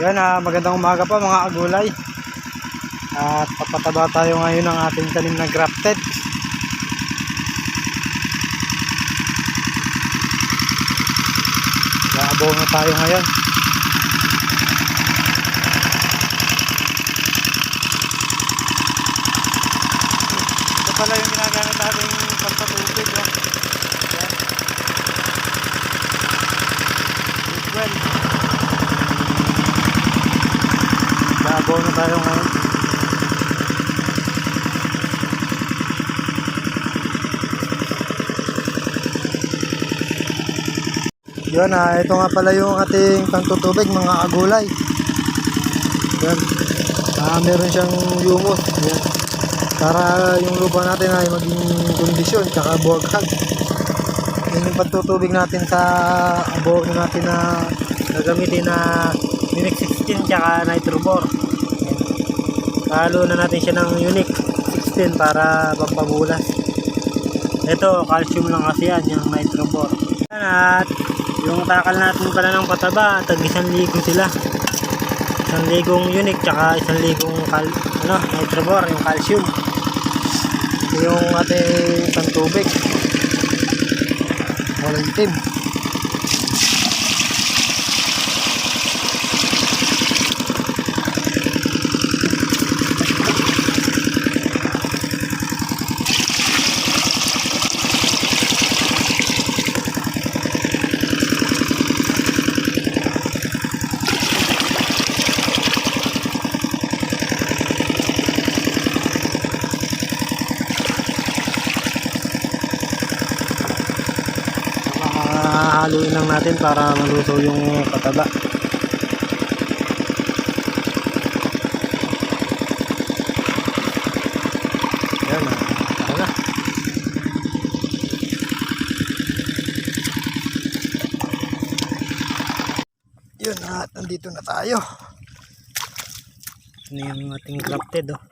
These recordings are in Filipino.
Yan, magandang umaga po mga agulay. At papataba tayo ngayon ng ating tanim na grafted. Naabaw na tayo ngayon. Ito pala yung ginagamit natin pampatubig. Yan. Well, naabaw na tayo ngayon. Yun, ito nga pala yung ating pantutubig mga agulay. Yan. Meron siyang humus. Yan. Para yung lupa natin ay maging kondisyon tsaka buwaghag. Yan yung pantutubig natin sa abono natin na gagamitin na Unique 16 tsaka Nitrobor. Halo na natin siya ng Unique 16 para pampabulas. Ito calcium lang kasi yan, yung Nitrobor. At yung takal natin pala ng pataba, tag 1,000 sila. 1,000 Unique tsaka 1,000 Nitrobor, yung calcium. Ito yung ating pantubig. Walang itim. Haluin lang natin para malusaw yung pataba. Yan, tara na. Yun, at nandito na tayo. Ano yung ating grafted, oh.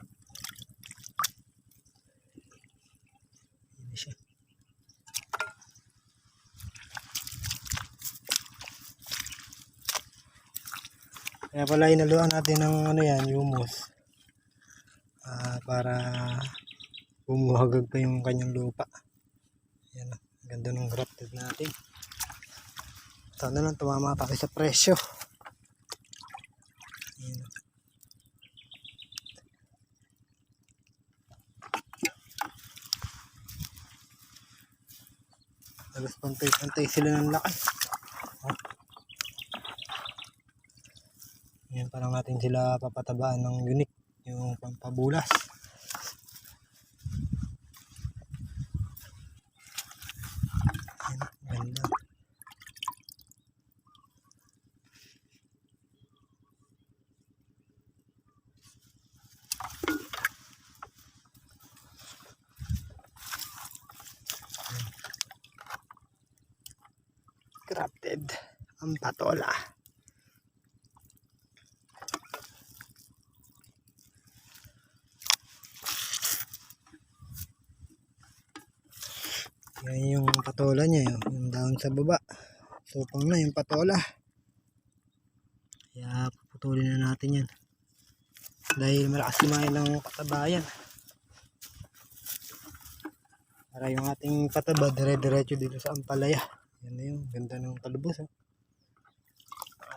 Kaya pala inaluan natin ng humus. Para bumuhagag pa yung kanyang lupa. Yan, ganda ng grafted natin. Sana lang tumama tayo sa presyo. Yan. Halos pantay-pantay sila ng laki. Yan, parang natin sila papatabaan ng Unique, yung pampabulas. Yan, ganda. Grafted ang patola. Yan yung patola niya, yung down sa baba. Supang na yung patola. Kaya puputulin na natin yan. Dahil malakas kumain ng patabayan. Para yung ating pataba dire-diretso dito sa ampalaya. Yan na yung ganda ng talubos.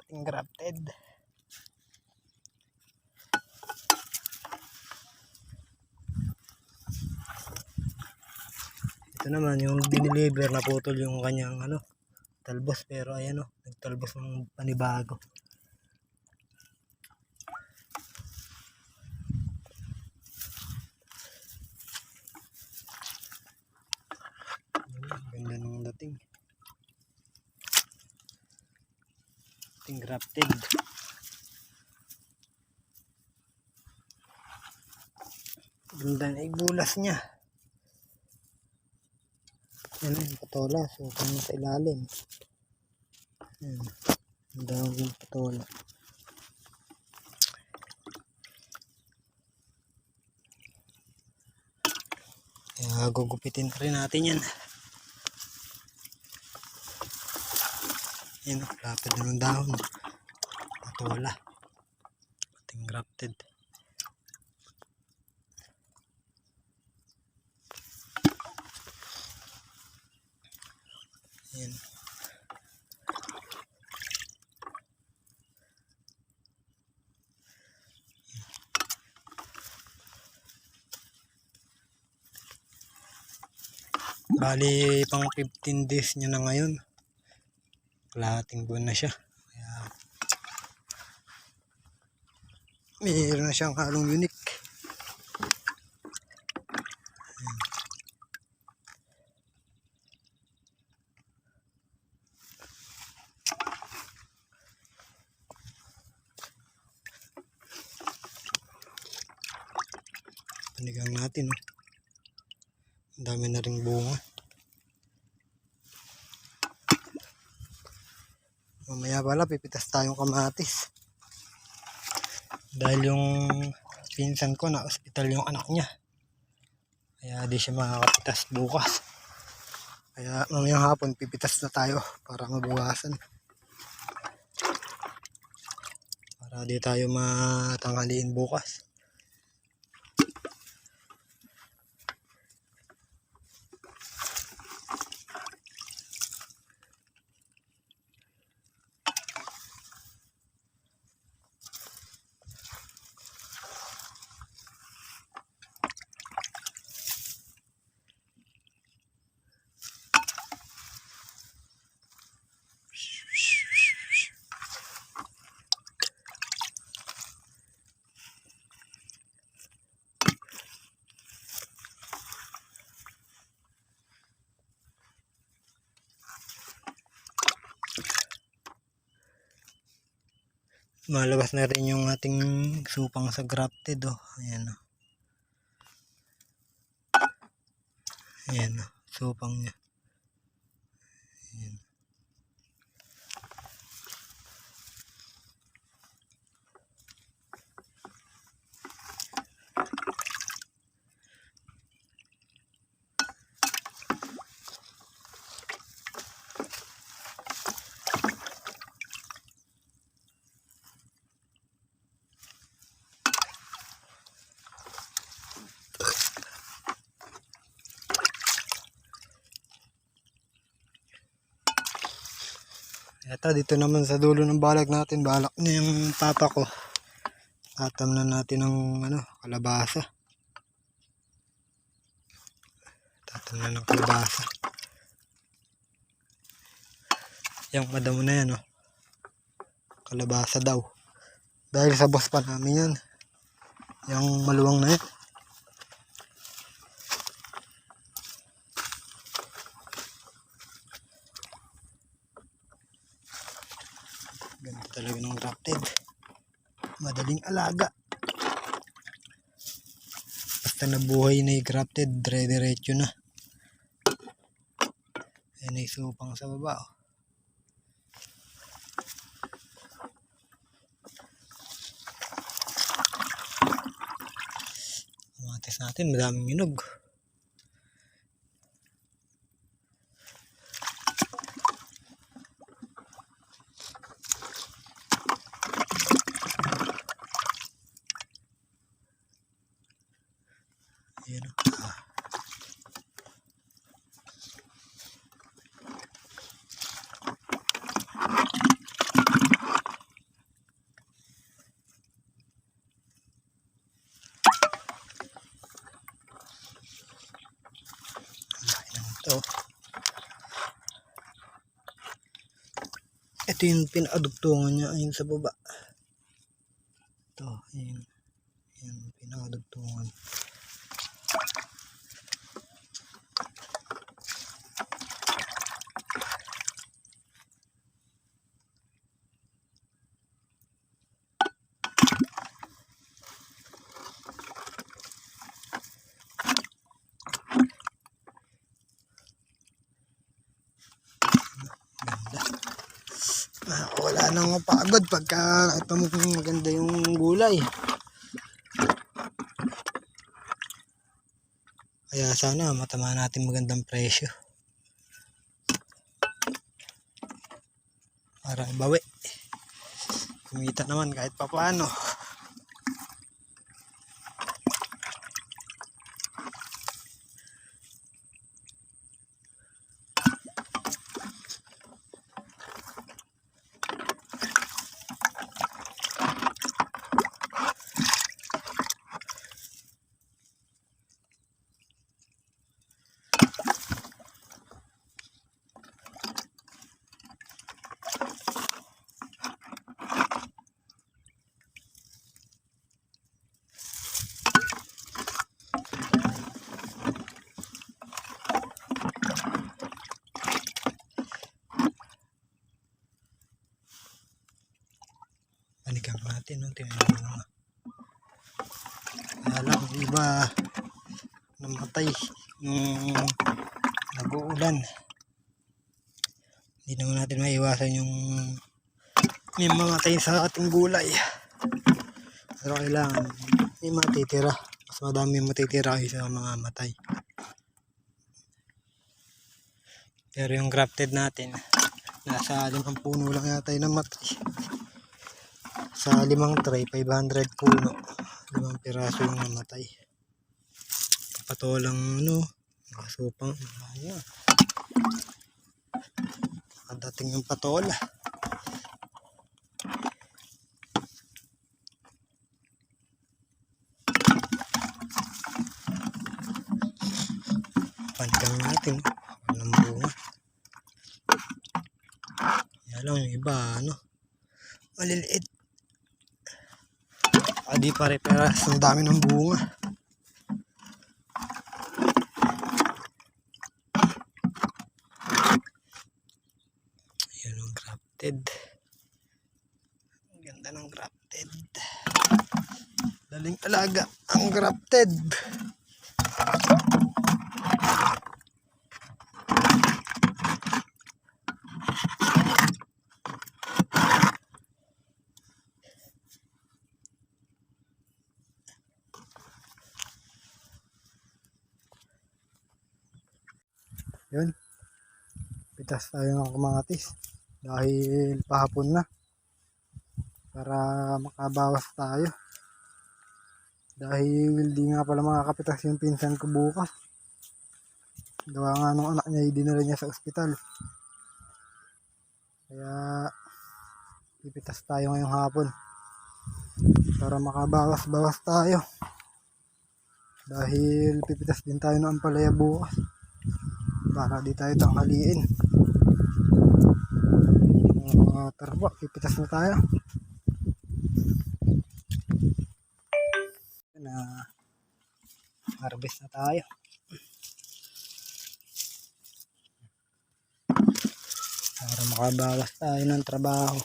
Ating grafted. Ito naman yung diniliver na putol yung kanyang talbos, pero ayan nagtalbos ng panibago. Ganda ng dating. Ating grafted. Ganda na igulas niya. Yan yung patola, so kung sa ilalim. Yan, ang dahon yung patola. Kaya gugupitin pa rin natin yan. Yan, lapad na ng dahon. Patola. ating grafted. Ayan. Bali pang 15 days niya na ngayon. Kalahating buwan na siya. Kaya mayroon na siyang halong unique. Panigang natin. Ang dami na ring bunga. Mamaya pala pipitas tayong kamatis. Dahil yung pinsan ko na ospital yung anak niya. Kaya di siya makakapitas bukas. Kaya mamayang hapon pipitas na tayo para mabawasan. Para di tayo matanghaliin bukas. Malabas na rin yung ating supang sa grafted. Oh. Ayan. Oh. Ayan. Oh. Supang niya. Ayan. Ito, dito naman sa dulo ng balak natin, balak na yung papa ko. Tatamnan natin ng kalabasa. Tatamnan ng kalabasa. Yung madamo na yan, oh. Kalabasa daw. Dahil sa boss pa namin yan. Yung maluwang na yan. Ganito talaga ng grafted. Madaling alaga. Basta nabuhay na yung grafted, dire-diretso na. Ayan ay supang sa baba. Oh. Kamatis natin, madaming inog. Ayan, oh. Ito yung pinakadugtungan niya ayun sa baba. Ito, ayun. Ayun, pinakadugtungan. Wala nang mapagod pagka maganda yung gulay. Kaya sana matama natin magandang presyo. Para bawi. Kumita naman kahit papaano. natin, no? Tingnan mo. Kaya lang, iba namatay nung nag-uulan. Hindi naman natin maiwasan yung may mamatay sa ating gulay. Pero kailangan may matitira. Mas madami matitira kaysa sa mga matay. Pero yung grafted natin, nasa 5 puno lang yata yung namatay. Sa 5 tray, 500 puno. 5 piraso yung namatay. Patolang nakasupang. Ayan. Dating yung patola. Panigang natin. Walang bunga. Yan lang yung iba, maliliit. Di pare-peras. Ang dami ng bunga. Yan ang grafted. Ang ganda ng grafted. Daling alaga ang grafted. Yun. Pitas tayo ng kamatis. Dahil pahapon na. Para makabawas tayo. Dahil di nga pala makakapitas yung pinsan ko bukas. Gawa nga nung anak niya, dinala niya sa ospital. Kaya pipitas tayo ngayong hapon. Para makabawas-bawas tayo. Dahil pipitas din tayo ng ampalaya bukas. Para di tayo tanghaliin. Tara po, pipitas na tayo. Harvest na tayo. Para makabawas tayo ng trabaho.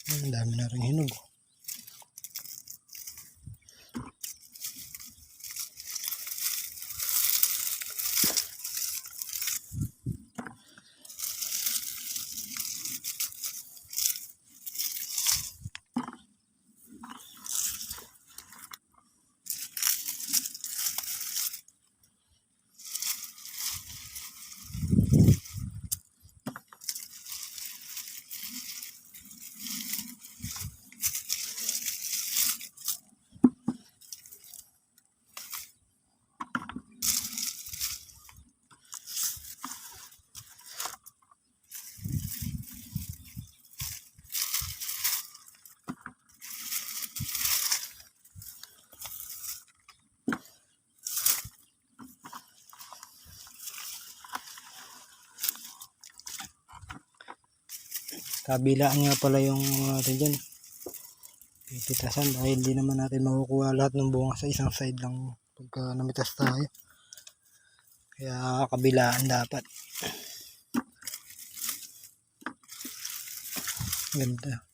Ang dami na rin hinog. Kabilaan nga pala yung natin dyan. Pipitasan dahil hindi naman natin makukuha lahat ng bunga sa isang side lang pagka namitas tayo. Kaya kabilaan dapat. Ganda.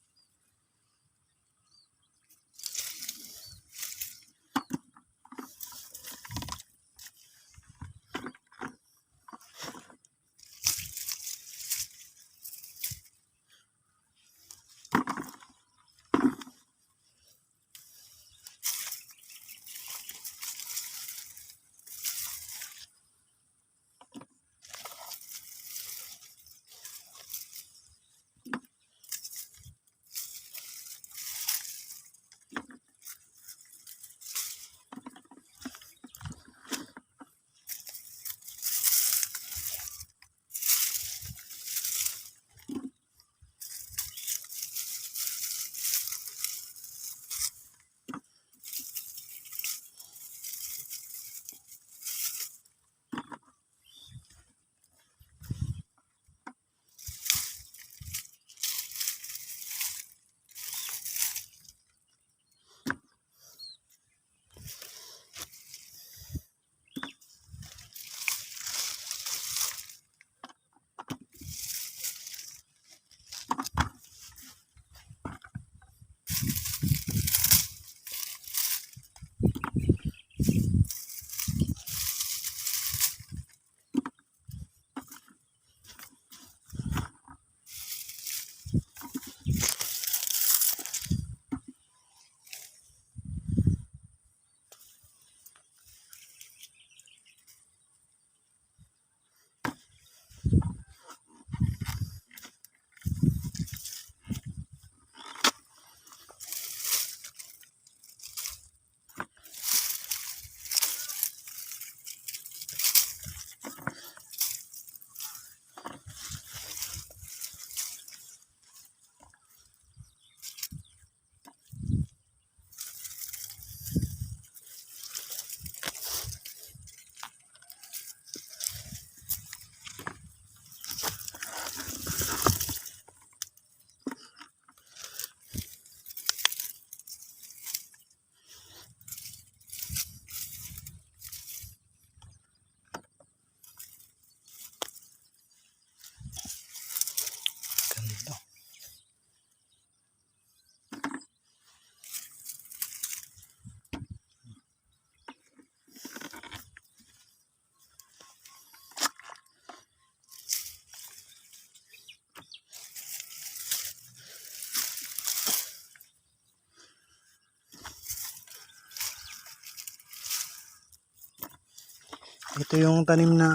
Ito yung tanim na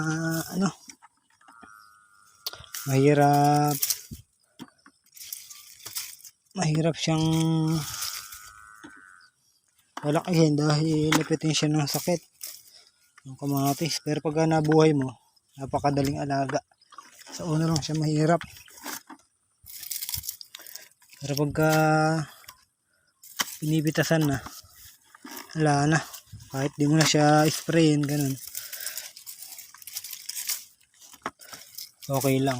mahirap siyang palakihin dahil lapitin siya ng sakit yung kamatis. Pero pag nabuhay mo, napakadaling alaga. Sa una lang siya mahirap, pero pagka pinibitasan na, wala na, kahit di mo na siya sprayin, ganun, okay lang.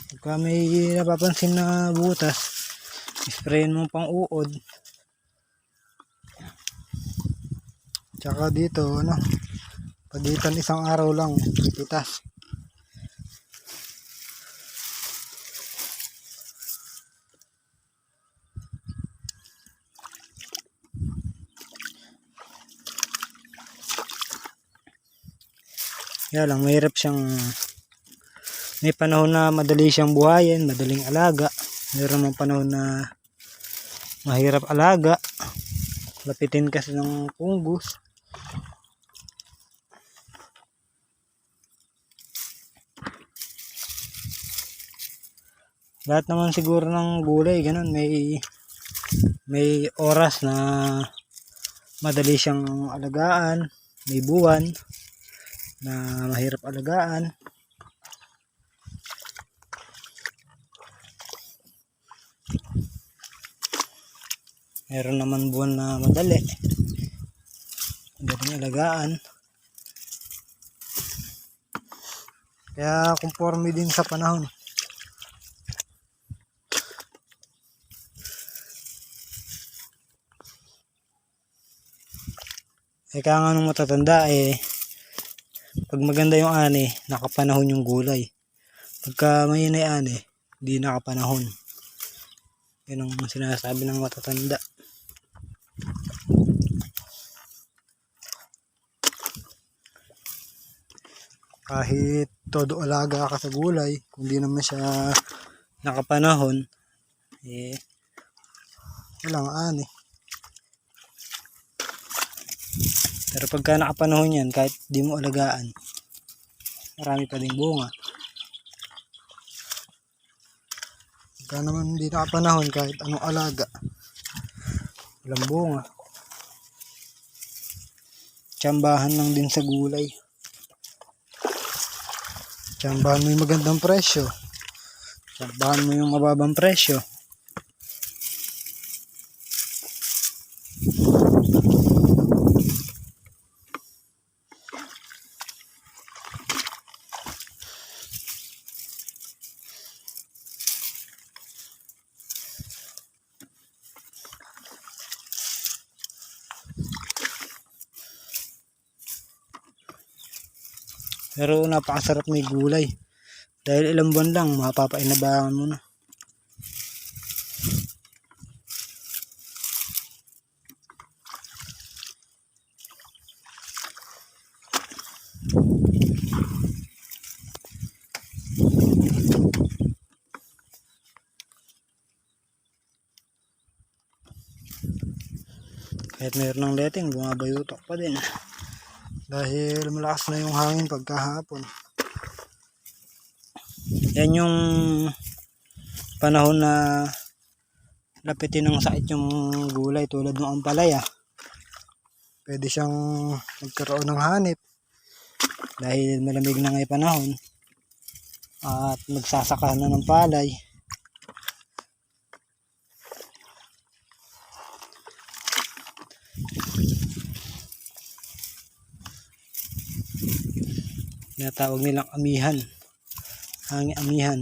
Pagka may napapansin na butas, sprayin mo pang uod. Tsaka dito pagitan isang araw lang pitas. Kaya lang mahirap siyang, may panahon na madali siyang buhayin, madaling alaga. Mayroon ng panahon na mahirap alaga, lapitin kasi ng fungus. Lahat naman siguro ng gulay ganun, may oras na madali siyang alagaan, may buwan na mahirap alagaan. Meron naman buwan na madaling alagaan. Kaya conforme din sa panahon. Kaya nga nung matatanda pag maganda yung ani, nakapanahon yung gulay. Pagka mahinay ani, di nakapanahon. Yan ang sinasabi ng matatanda. Kahit todo alaga ka sa gulay, kung di naman siya nakapanahon, walang ani. Pero pagka nakapanahon yan, kahit di mo alagaan, marami pa ding bunga. Pagka naman hindi nakapanahon, kahit anong alaga, walang bunga. Tsambahan lang din sa gulay. Tsambahan mo yung magandang presyo. Tsambahan mo yung mababang presyo. Pero napakasarap may gulay. Dahil ilang buwan lang, mapapainabangan mo na. Kahit mayroon ng letting, bumabayutok pa din. Dahil malakas na yung hangin pagkahapon. Yan yung panahon na lapitin ng sakit yung gulay tulad ng ampalaya. Pwede siyang magkaroon ng hanip dahil malamig na ngay panahon at magsasaka na ng palay. Tinatawag nilang amihan. Hangin amihan.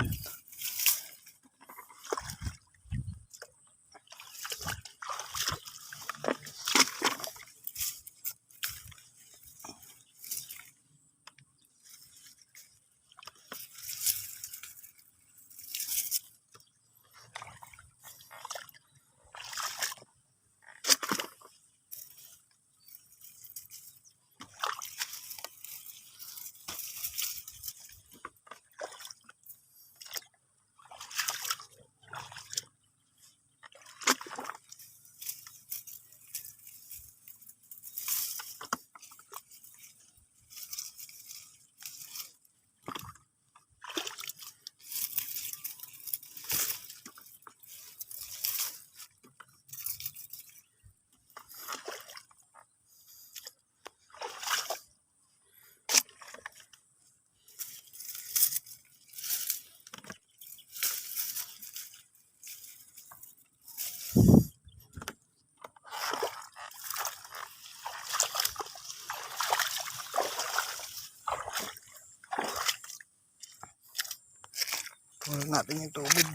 Kunin natin yung tubig.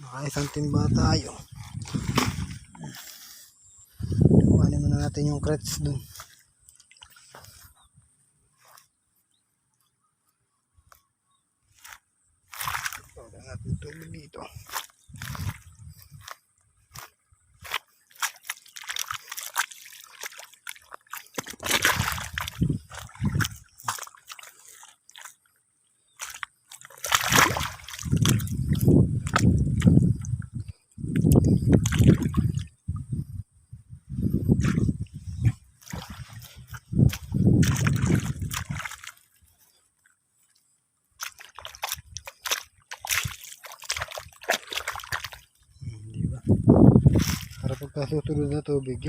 Nakaisang timba tayo. Kuhanin muna natin yung crates dun. Kuhanin natin tubig dito. Para pagkasusunod na tubig